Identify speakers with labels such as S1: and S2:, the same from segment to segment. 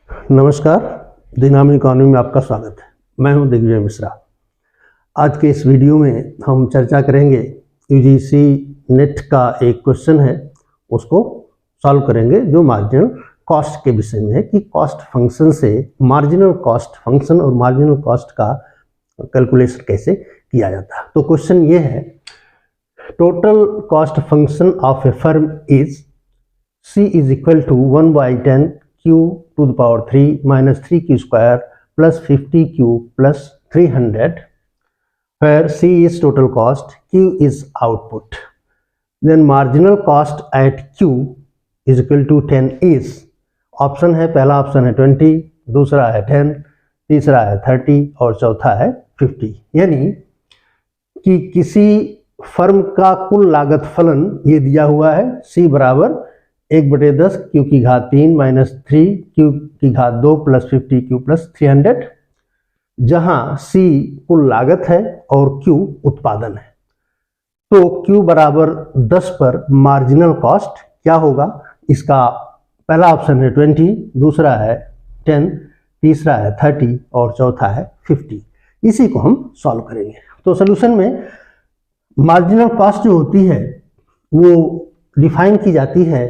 S1: नमस्कार, दिनामी इकॉनमी में आपका स्वागत है। मैं हूं दिग्विजय मिश्रा। आज के इस वीडियो में हम चर्चा करेंगे यूजीसी नेट का एक क्वेश्चन है, उसको सॉल्व करेंगे जो मार्जिनल कॉस्ट के विषय में है कि कॉस्ट फंक्शन से मार्जिनल कॉस्ट फंक्शन और मार्जिनल कॉस्ट का कैलकुलेशन कैसे किया जाता है। तो क्वेश्चन ये है, total cost function of A firm is C is equal to 1/10 Q to the power 3 minus 3Q square plus 50Q plus 300, where C is total cost, Q is output. Then marginal cost at Q is equal to 10 is, option है, पहला option है 20, दूसरा है 10, तीसरा है 30 और चौथा है 50। यानी कि किसी फर्म का कुल लागत फलन ये दिया हुआ है, C बराबर 1/10 Q की घात 3 माइनस 3 Q की घात 2 प्लस 50Q प्लस 300, जहां C कुल लागत है और Q उत्पादन है। तो Q बराबर 10 पर मार्जिनल कॉस्ट क्या होगा? इसका पहला ऑप्शन है 20, दूसरा है 10, तीसरा है 30 और चौथा है 50। इसी को हम सॉल्व करेंगे। तो सोल्यूशन में मार्जिनल कॉस्ट जो होती है वो डिफाइन की जाती है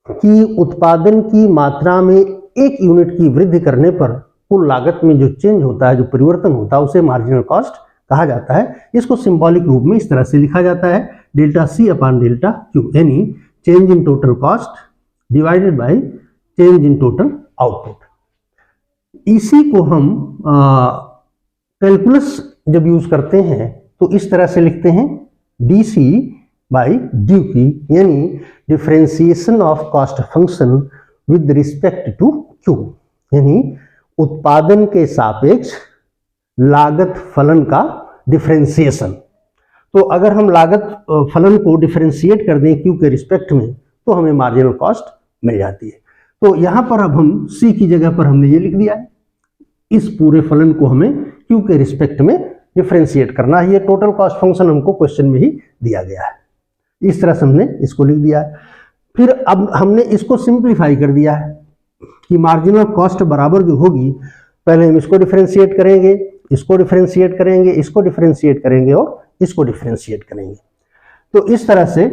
S1: कि उत्पादन की मात्रा में 1 यूनिट की वृद्धि करने पर कुल लागत में जो चेंज होता है, जो परिवर्तन होता है, उसे मार्जिनल कॉस्ट कहा जाता है। इसको सिंबॉलिक रूप में इस तरह से लिखा जाता है, delta C upon delta Q, यानी change in total cost divided by change in total output. इसी को हम कैलकुलस जब यूज करते हैं तो इस तरह से लिखते हैं, DC बाई ड्यू की, यानी differentiation of cost function with respect to Q, यानी उत्पादन के सापेक्ष लागत फलन का डिफरेंशिएशन। तो अगर हम लागत फलन को डिफरेंशिएट कर दें Q के रिस्पेक्ट में तो हमें मार्जिनल कॉस्ट मिल जाती है। तो यहां पर अब हम C की जगह पर हमने ये लिख दिया है, इस पूरे फलन को हमें Q के रिस्पेक्ट में डिफरेंशिएट करना है। ये टोटल कॉस्ट फंक्शन हमको क्वेश्चन में ही दिया गया है, इस तरह से हमने इसको लिख दिया है। फिर अब हमने इसको सिंप्लीफाई कर दिया है कि मार्जिनल कॉस्ट बराबर जो होगी, पहले हम इसको डिफरेंशिएट करेंगे, इसको डिफरेंशिएट करेंगे, इसको डिफरेंशिएट करेंगे और इसको डिफरेंशिएट करेंगे। तो इस तरह से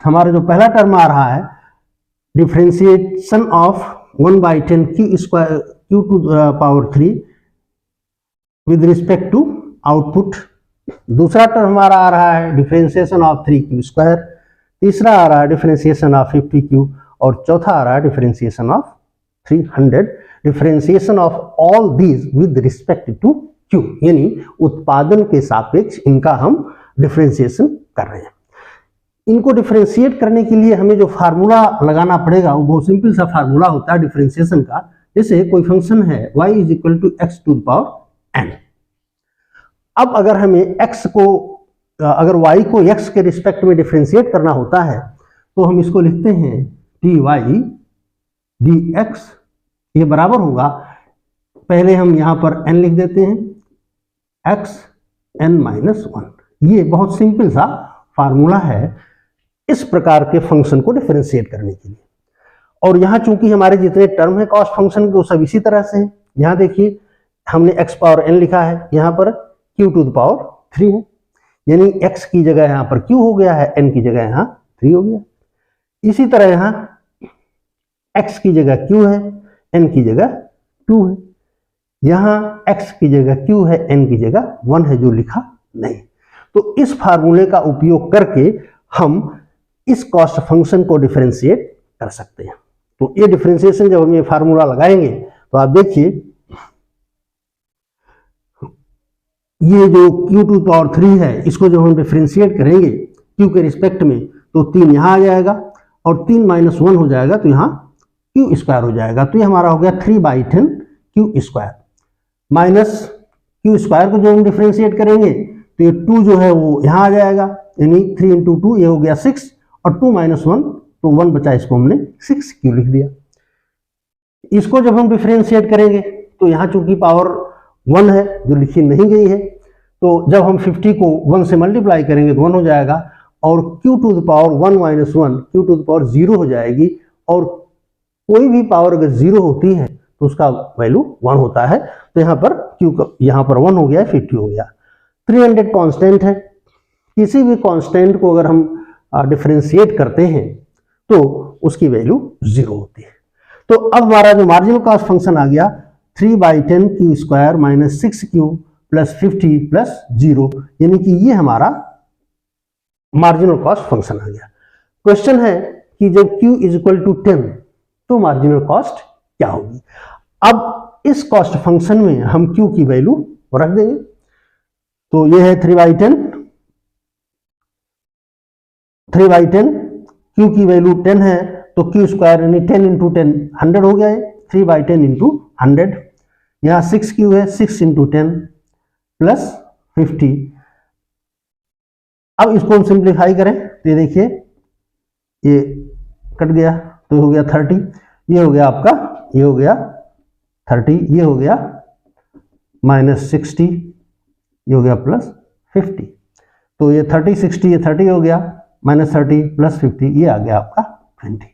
S1: हमारा जो पहला टर्म आ रहा है, differentiation of 1/10 Q to power 3 with respect to output. दूसरा टर्म हमारा आ रहा है डिफरेंशिएशन ऑफ 3Q स्क्वायर, तीसरा आ रहा है डिफरेंशिएशन ऑफ 50Q और चौथा आ रहा है differentiation of 300। Differentiation of all these with respect to Q, यानी उत्पादन के सापेक्ष इनका हम डिफरेंशिएशन कर रहे हैं। इनको डिफरेंशिएट करने के लिए हमें जो फार्मूला लगाना पड़ेगा वो बहुत सिंपल सा फार्मूला होता है डिफरेंशिएशन का। जैसे कोई फंक्शन है y is equal to x to the power n। अब अगर हमें अगर y को x के रिस्पेक्ट में डिफरेंशिएट करना होता है तो हम इसको लिखते हैं dy dx, ये बराबर होगा, पहले हम यहां पर n लिख देते हैं, x n माइनस 1। ये बहुत सिंपल सा फार्मूला है इस प्रकार के फंक्शन को डिफरेंशिएट करने के लिए। और यहां चूंकि हमारे जितने टर्म है कॉस्ट फंक्शन के वो सब इसी तरह से हैं। यहां देखिए हमने x पावर n लिखा है, यहां पर Q टू द पावर 3 है, यानी x की जगह यहां पर Q हो गया है, n की जगह यहां 3 हो गया। इसी तरह यहां x की जगह Q है, n की जगह 2 है, यहां x की जगह Q है, n की जगह 1 है, जो लिखा नहीं। तो इस फार्मूले का उपयोग करके हम इस कॉस्ट फंक्शन को डिफरेंशिएट कर सकते हैं। तो ये डिफरेंशिएशन जब हम ये फार्मूला लगाएंगे तो आप देखिए, ये जो Q टू पावर 3 है, इसको जब हम डिफरेंशिएट करेंगे Q के रिस्पेक्ट में तो 3 यहां आ जाएगा और 3 माइनस 1 हो जाएगा, तो यहां Q स्क्वायर हो जाएगा। तो ये हमारा हो गया 3/10 Q square minus Q square को जो हम डिफरेंशिएट करेंगे तो ये 2 जो है वो यहां आ जाएगा, यानी 3 इंटू 2 ये हो गया 6 और 2 माइनस 1 तो 1 बचा, इसको हमने 6Q लिख दिया। इसको जब हम डिफरेंशिएट करेंगे तो यहाँ चूंकि पावर 1 है जो लिखी नहीं गई है, तो जब हम 50 को 1 से मल्टीप्लाई करेंगे तो 1 हो जाएगा और q to the power 1 minus 1 q to the power 0 हो जाएगी। और कोई भी पावर अगर 0 होती है तो उसका वैल्यू 1 होता है। तो यहाँ पर Q यहाँ पर 1 हो गया, 50 हो गया। 300 कांस्टेंट है, किसी भी कांस्टेंट को अगर हम डिफरेंशिएट करते हैं तो उसकी वैल्यू 0 होती है। तो अब हमारा जो मार्जिनल कॉस्ट फंक्शन आ गया 3/10 Q square minus 6Q plus 50 plus 0, यानी कि ये हमारा मार्जिनल कॉस्ट फंक्शन आ गया। क्वेश्चन है कि जब Q इज इक्वल टू 10 तो मार्जिनल कॉस्ट क्या होगी। अब इस कॉस्ट फंक्शन में हम Q की वैल्यू रख देंगे। तो ये है 3/10, Q की वैल्यू 10 है तो Q स्क्वायर यानी 10 इंटू 10 100 हो गया है, 3/10 इंटू 100। यहाँ 6Q है, 6 इंटू 10 प्लस 50। अब इसको हम सिंप्लीफाई करें तो ये देखिए ये कट गया तो हो गया 30, ये हो गया आपका, ये हो गया 30, ये हो गया माइनस 60, ये हो गया प्लस 50। तो ये 30 60 ये 30 हो गया, माइनस 30 प्लस 50 ये आ गया आपका 20।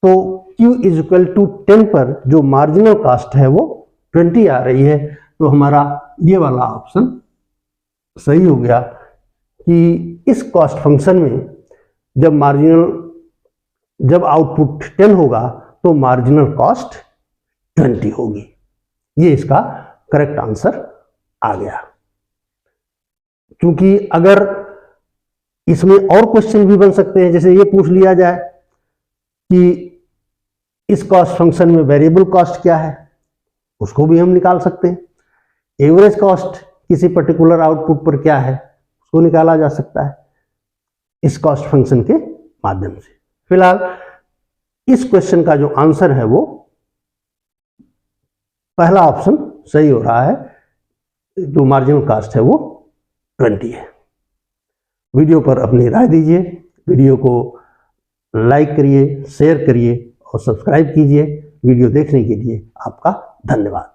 S1: तो Q इज इक्वल टू 10 पर जो मार्जिनल कॉस्ट है वो 20 आ रही है। तो हमारा ये वाला ऑप्शन सही हो गया कि इस कॉस्ट फंक्शन में जब आउटपुट 10 होगा तो मार्जिनल कॉस्ट 20 होगी। ये इसका करेक्ट आंसर आ गया। क्योंकि अगर इसमें और क्वेश्चन भी बन सकते हैं, जैसे ये पूछ लिया जाए कि इस कॉस्ट फंक्शन में वेरिएबल कॉस्ट क्या है, उसको भी हम निकाल सकते हैं। एवरेज कॉस्ट किसी पर्टिकुलर आउटपुट पर क्या है उसको निकाला जा सकता है इस कॉस्ट फंक्शन के माध्यम से। फिलहाल इस क्वेश्चन का जो आंसर है वो पहला ऑप्शन सही हो रहा है, जो मार्जिनल कॉस्ट है वो 20 है। वीडियो पर अपनी राय दीजिए, वीडियो को लाइक करिए, शेयर करिए और सब्सक्राइब कीजिए। वीडियो देखने के लिए आपका धन्यवाद।